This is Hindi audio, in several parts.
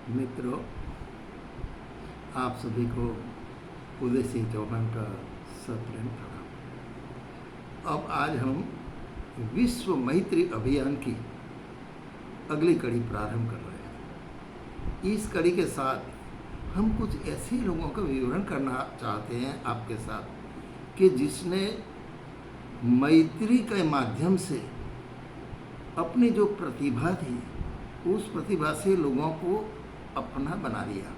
मित्रों, आप सभी को उदय सिंह चौहान का सप्रेम प्रणाम। अब आज हम विश्व मैत्री अभियान की अगली कड़ी प्रारंभ कर रहे हैं। इस कड़ी के साथ हम कुछ ऐसे लोगों का विवरण करना चाहते हैं आपके साथ कि जिसने मैत्री के माध्यम से अपनी जो प्रतिभा थी उस प्रतिभा से लोगों को अपना बना लिया,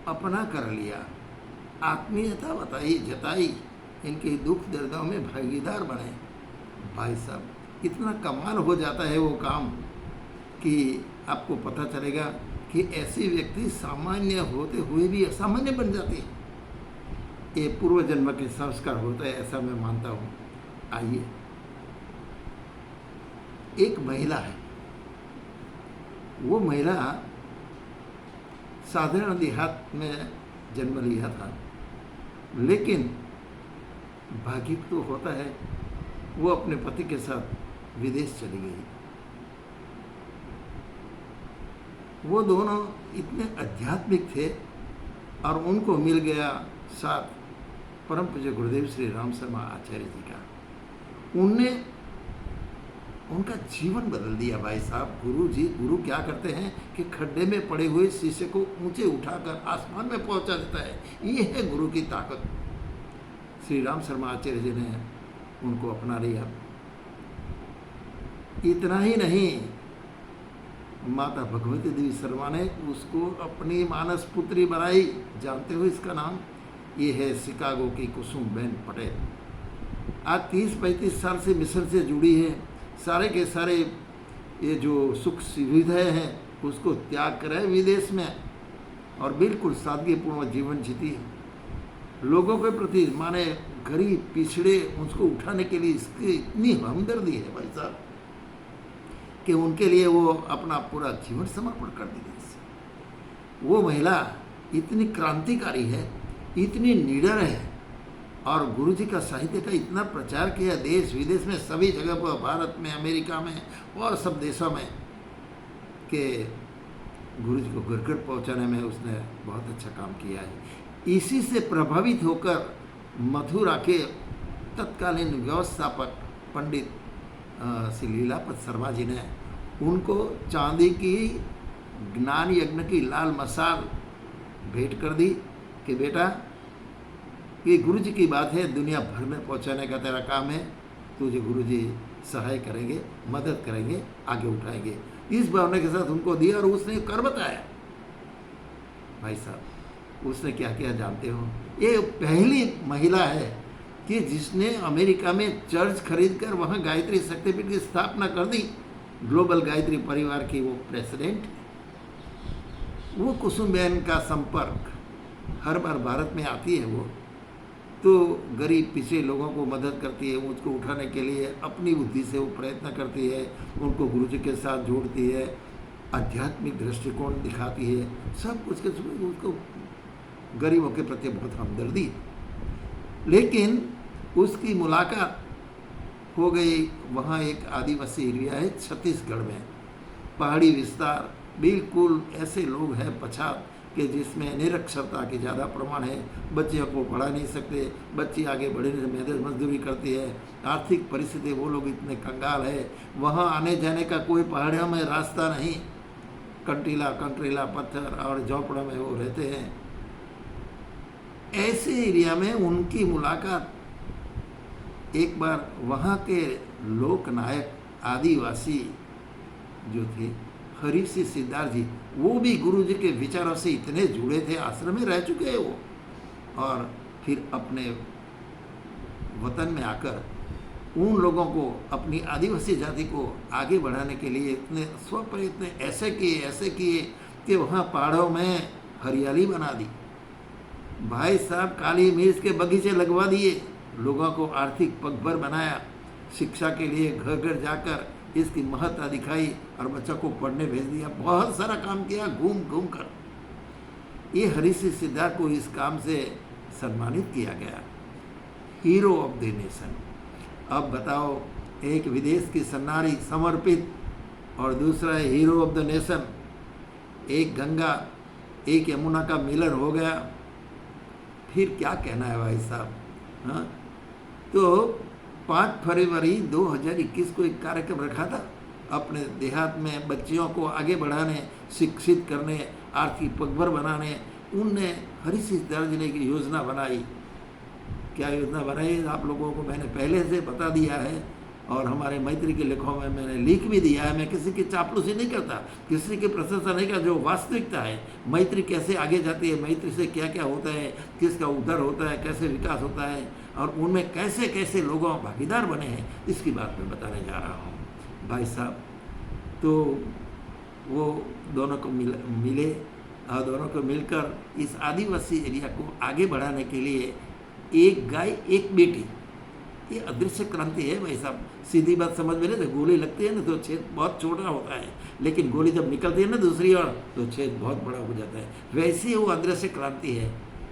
अपना कर लिया, आत्मीयता बताई, जताई, इनके दुख दर्दों में भागीदार बने। भाई साहब, इतना कमाल हो जाता है वो काम कि आपको पता चलेगा कि ऐसे व्यक्ति सामान्य होते हुए भी असामान्य बन जाते हैं। ये पूर्व जन्म के संस्कार होता है, ऐसा मैं मानता हूँ। आइए, एक महिला है। वो महिला साधारण देहात में जन्म लिया था, लेकिन भाग्य तो होता है वो अपने पति के साथ विदेश चली गई। वो दोनों इतने आध्यात्मिक थे और उनको मिल गया साथ परम पूज्य गुरुदेव श्री राम शर्मा आचार्य जी का। उनने उनका जीवन बदल दिया। भाई साहब, गुरु क्या करते हैं कि खड्डे में पड़े हुए शीशे को ऊंचे उठाकर आसमान में पहुंचा देता है। ये है गुरु की ताकत। श्री राम शर्मा आचार्य जी ने उनको अपना लिया। इतना ही नहीं, माता भगवती देवी शर्मा ने उसको अपनी मानस पुत्री बनाई। जानते हो इसका नाम? ये है शिकागो की कुसुमबेन पटेल। आज 30-35 साल से मिशन से जुड़ी है। सारे के सारे ये जो सुख सुविधाएं हैं उसको त्याग कर है विदेश में, और बिल्कुल सादगीपूर्ण जीवन जीती है। लोगों के प्रति माने गरीब पिछड़े उसको उठाने के लिए इसकी इतनी हमदर्दी है भाई साहब कि उनके लिए वो अपना पूरा जीवन समर्पण कर दी। वो महिला इतनी क्रांतिकारी है, इतनी निडर है, और गुरु जी का साहित्य का इतना प्रचार किया देश विदेश में, सभी जगह पर, भारत में, अमेरिका में और सब देशों में, कि गुरु जी को घर घर पहुँचाने में उसने बहुत अच्छा काम किया है। इसी से प्रभावित होकर मथुरा के तत्कालीन व्यवस्थापक पंडित श्री लीलापत शर्मा जी ने उनको चांदी की ज्ञान यज्ञ की लाल मसाल भेंट कर दी कि बेटा, ये गुरु जी की बात है, दुनिया भर में पहुंचाने का तेरा काम है, तुझे गुरु जी सहाय करेंगे, मदद करेंगे, आगे उठाएंगे। इस भावना के साथ उनको दिया और उसने कर बताया। भाई साहब, उसने क्या किया जानते हो? ये पहली महिला है कि जिसने अमेरिका में चर्च खरीद कर वहाँ गायत्री शक्तिपीठ की स्थापना कर दी। ग्लोबल गायत्री परिवार की वो प्रेसिडेंट। वो कुसुमबेन का संपर्क हर बार भारत में आती है। वो तो गरीब पिछड़े लोगों को मदद करती है, उसको उठाने के लिए अपनी बुद्धि से वो प्रयत्न करती है, उनको गुरु जी के साथ जोड़ती है, आध्यात्मिक दृष्टिकोण दिखाती है, सब कुछ के सब उसको गरीबों के प्रति बहुत हमदर्दी। लेकिन उसकी मुलाकात हो गई वहाँ एक आदिवासी एरिया है छत्तीसगढ़ में, पहाड़ी विस्तार, बिल्कुल ऐसे लोग हैं पछात कि जिसमें निरक्षरता की ज़्यादा प्रमाण है। बच्चियों को पढ़ा नहीं सकते, बच्ची आगे बढ़ने से मेहनत मजदूरी करती है। आर्थिक परिस्थिति वो लोग इतने कंगाल है, वहाँ आने जाने का कोई पहाड़ियों में रास्ता नहीं, कंटीला पत्थर और झोंपड़ों में वो रहते हैं। ऐसे एरिया में उनकी मुलाकात एक बार वहाँ के लोक नायक आदिवासी जो थे हरि सिंह सिद्धार्थ जी, वो भी गुरु जी के विचारों से इतने जुड़े थे, आश्रम में रह चुके हैं वो, और फिर अपने वतन में आकर उन लोगों को, अपनी आदिवासी जाति को आगे बढ़ाने के लिए इतने स्वप्रयत्न ऐसे किए कि वहाँ पहाड़ों में हरियाली बना दी। भाई साहब, काली मिर्च के बगीचे लगवा दिए, लोगों को आर्थिक पगभर बनाया, शिक्षा के लिए घर घर जाकर इसकी महत्ता दिखाई और बच्चों को पढ़ने भेज दिया। बहुत सारा काम किया घूम कर। ये हरि सिंह सिद्धार्थ को इस काम से सम्मानित किया गया, हीरो ऑफ द नेशन। अब बताओ, एक विदेश की सन्नारी समर्पित और दूसरा है हीरो ऑफ द नेशन। एक गंगा एक यमुना का मिलन हो गया, फिर क्या कहना है भाई साहब। हाँ, तो 5 फरवरी 2021 को एक कार्यक्रम रखा था अपने देहात में बच्चियों को आगे बढ़ाने, शिक्षित करने, आर्थिक पगभर बनाने। उनने हरीश सिद्धार्थ जिले की योजना बनाई। क्या योजना बनाई आप लोगों को मैंने पहले से बता दिया है, और हमारे मैत्री के लेखों में मैंने लिख भी दिया है। मैं किसी की चापलूसी नहीं करता, किसी की प्रशंसा नहीं करता। जो वास्तविकता है, मैत्री कैसे आगे जाती है, मैत्री से क्या क्या होता है, किसका उद्धार होता है, कैसे विकास होता है, और उनमें कैसे कैसे लोगों भागीदार बने हैं, इसकी बात मैं बताने जा रहा हूँ भाई साहब। तो वो दोनों को मिले और दोनों को मिलकर इस आदिवासी एरिया को आगे बढ़ाने के लिए एक गाय एक बेटी, ये अदृश्य क्रांति है भाई साहब। सीधी बात समझ में नहीं, तो गोली लगती है ना तो छेद बहुत छोटा होता है, लेकिन गोली जब निकलती है ना दूसरी ओर तो छेद बहुत बड़ा हो जाता है। वैसे ही वो अदृश्य क्रांति है,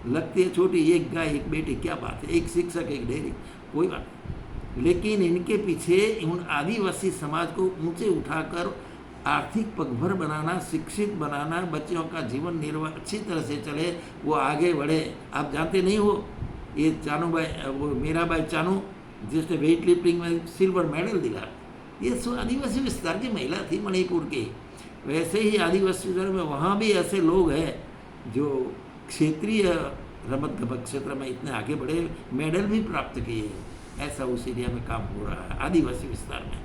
लगती है छोटी, एक गाय एक बेटी, क्या बात है, एक शिक्षक एक डेयरी, कोई बात नहीं। लेकिन इनके पीछे उन आदिवासी समाज को ऊंचे उठाकर आर्थिक पगभर बनाना, शिक्षित बनाना, बच्चों का जीवन निर्वाह अच्छी तरह से चले, वो आगे बढ़े। आप जानते नहीं हो, ये चानू भाई, वो मीराबाई चानू जिसने वेट लिफ्टिंग में सिल्वर मेडल दिला, ये आदिवासी विस्तार की महिला थी मणिपुर की। वैसे ही आदिवासी विस्तार में वहाँ भी ऐसे लोग हैं जो क्षेत्रीय रमत गमत क्षेत्र में इतने आगे बढ़े, मेडल भी प्राप्त किए। ऐसा उस एरिया में काम हो रहा है आदिवासी विस्तार में।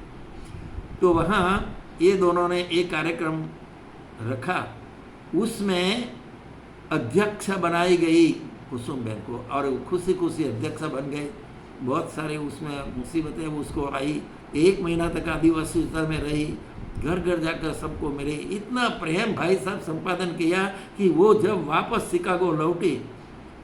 तो वहाँ ये दोनों ने एक कार्यक्रम रखा, उसमें अध्यक्षा बनाई गई कुसुम बहन को, और खुशी खुशी अध्यक्षा बन गए। बहुत सारे उसमें मुसीबतें उसको आई, 1 महीना तक आदिवासी विस्तार में रही, घर घर जाकर सबको मिले, इतना प्रेम भाई साहब संपादन किया कि वो जब वापस शिकागो लौटी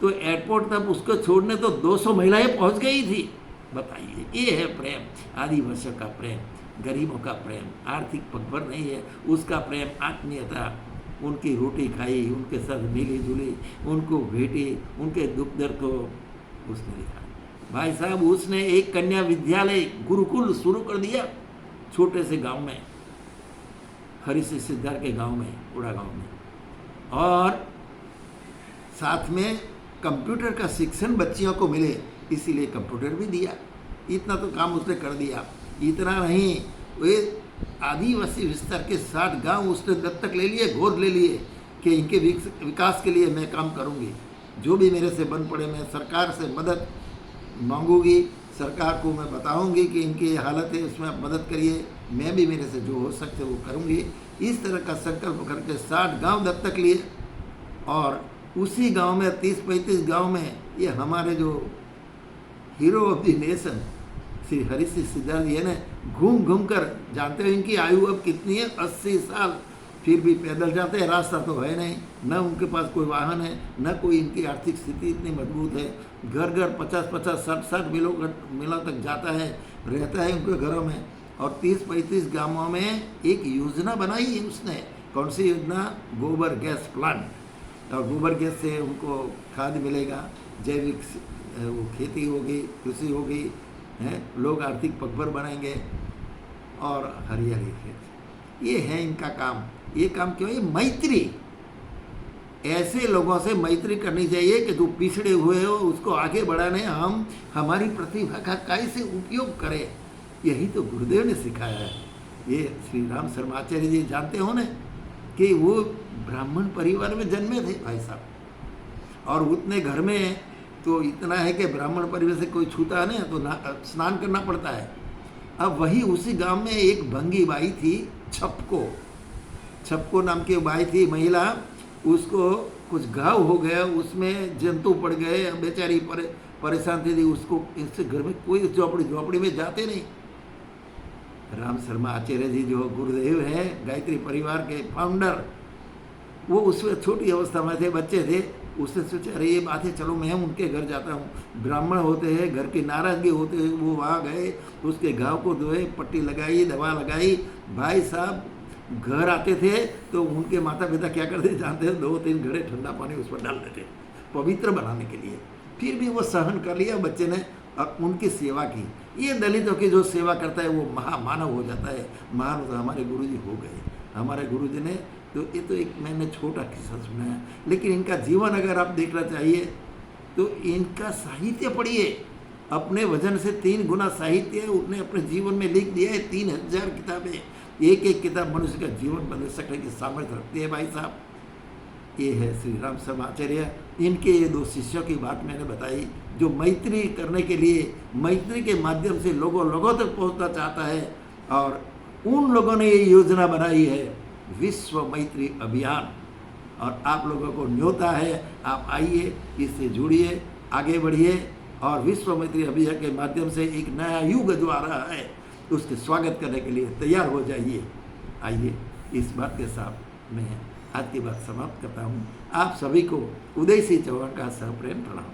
तो एयरपोर्ट तक उसको छोड़ने तो 200 महिलाएं पहुंच गई थी। बताइए, ये है प्रेम, आदिवासियों का प्रेम, गरीबों का प्रेम, आर्थिक पगभर नहीं है, उसका प्रेम, आत्मीयता। उनकी रोटी खाई, उनके साथ मिली जुली, उनको भेटी, उनके दुख दर्द को उसने लिखा। भाई साहब उसने एक कन्या विद्यालय गुरुकुल शुरू कर दिया छोटे से गांव में, हरीश सिद्धार्थ के गांव में, उड़ा गांव में, और साथ में कंप्यूटर का शिक्षण बच्चियों को मिले, इसीलिए कंप्यूटर भी दिया। इतना तो काम उसने कर दिया। इतना नहीं, वे आदिवासी विस्तार के 60 गांव उसने दत्तक ले लिए, गोद ले लिए कि इनके विकास के लिए मैं काम करूंगी। जो भी मेरे से बन पड़े, मैं सरकार से मदद मांगूंगी, सरकार को मैं बताऊंगी कि इनकी हालत है, उसमें आप मदद करिए, मैं भी मेरे से जो हो सकते वो करूंगी। इस तरह का संकल्प करके 60 गांव दत्तक लिए, और उसी गांव में 30-35 गांव में ये हमारे जो hero of the nation Shri Harish Siddharth ji ने घूम घूम कर, जानते हो इनकी आयु अब कितनी है, 80 साल, फिर भी पैदल जाते हैं, रास्ता तो है नहीं, न उनके पास कोई वाहन है, न कोई इनकी आर्थिक स्थिति इतनी मजबूत है। घर घर 50-50, 60-60 मिलों तक जाता है, रहता है उनके घरों में। और 30-35 गांवों में एक योजना बनाई है उसने। कौन सी योजना? गोबर गैस प्लांट, और गोबर गैस से उनको खाद मिलेगा, जैविक वो खेती होगी, कृषि होगी, है, लोग आर्थिक पगभर बनेंगे, और हरियाली खेती। ये है इनका काम। ये काम क्यों? ये मैत्री, ऐसे लोगों से मैत्री करनी चाहिए कि जो पिछड़े हुए हो उसको आगे बढ़ाने हम हमारी प्रतिभा का कैसे उपयोग करें। यही तो गुरुदेव ने सिखाया है। ये श्री राम शर्माचार्य जी जानते हो ना कि वो ब्राह्मण परिवार में जन्मे थे भाई साहब, और उतने घर में तो इतना है कि ब्राह्मण परिवार से कोई छूता नहीं तो स्नान करना पड़ता है। अब वही उसी गांव में एक भंगी बाई थी, छपको नाम की बाई थी महिला, उसको कुछ घाव हो गया, उसमें जंतु पड़ गए, बेचारी परेशान थी। उसको इससे घर में कोई झोपड़ी में जाते नहीं। राम शर्मा आचार्य जी जो गुरुदेव हैं, गायत्री परिवार के फाउंडर, वो उसमें छोटी अवस्था में थे, बच्चे थे। उसने सोचा अरे ये बात है, चलो मैं उनके घर जाता हूँ। ब्राह्मण होते हैं, घर की नाराजगी होते हैं, वो वहाँ गए, उसके घाव को धोए, पट्टी लगाई, दवा लगाई। भाई साहब घर आते थे तो उनके माता पिता क्या करते जानते हैं? 2-3 घड़े ठंडा पानी उस पर डाल देते पवित्र बनाने के लिए। फिर भी वो सहन कर लिया बच्चे ने, और उनकी सेवा की। ये दलितों की जो सेवा करता है वो महामानव हो जाता है। महान तो हमारे गुरु जी हो गए। हमारे गुरुजी ने। तो ये तो एक मैंने छोटा किस्सा सुना है, लेकिन इनका जीवन अगर आप देखना चाहिए तो इनका साहित्य पढ़िए। अपने वजन से 3 गुना साहित्य उन्होंने अपने जीवन में लिख दिया है। 3000 किताबें, एक एक किताब मनुष्य का जीवन बदल सकने की सामर्थ्य रखती है भाई साहब। ये है श्री राम समाचार्य। इनके ये 2 शिष्यों की बात मैंने बताई, जो मैत्री करने के लिए मैत्री के माध्यम से लोगों तक पहुंचना चाहता है, और उन लोगों ने ये योजना बनाई है विश्व मैत्री अभियान। और आप लोगों को न्योता है, आप आइए, इससे जुड़िए, आगे बढ़िए, और विश्व मैत्री अभियान के माध्यम से एक नया युग जो आ रहा है उसके स्वागत करने के लिए तैयार हो जाइए। आइए, इस बात के साथ मैं आज की बात समाप्त करता हूँ। आप सभी को उदय सिंह चौहान का सप्रेम प्रणाम।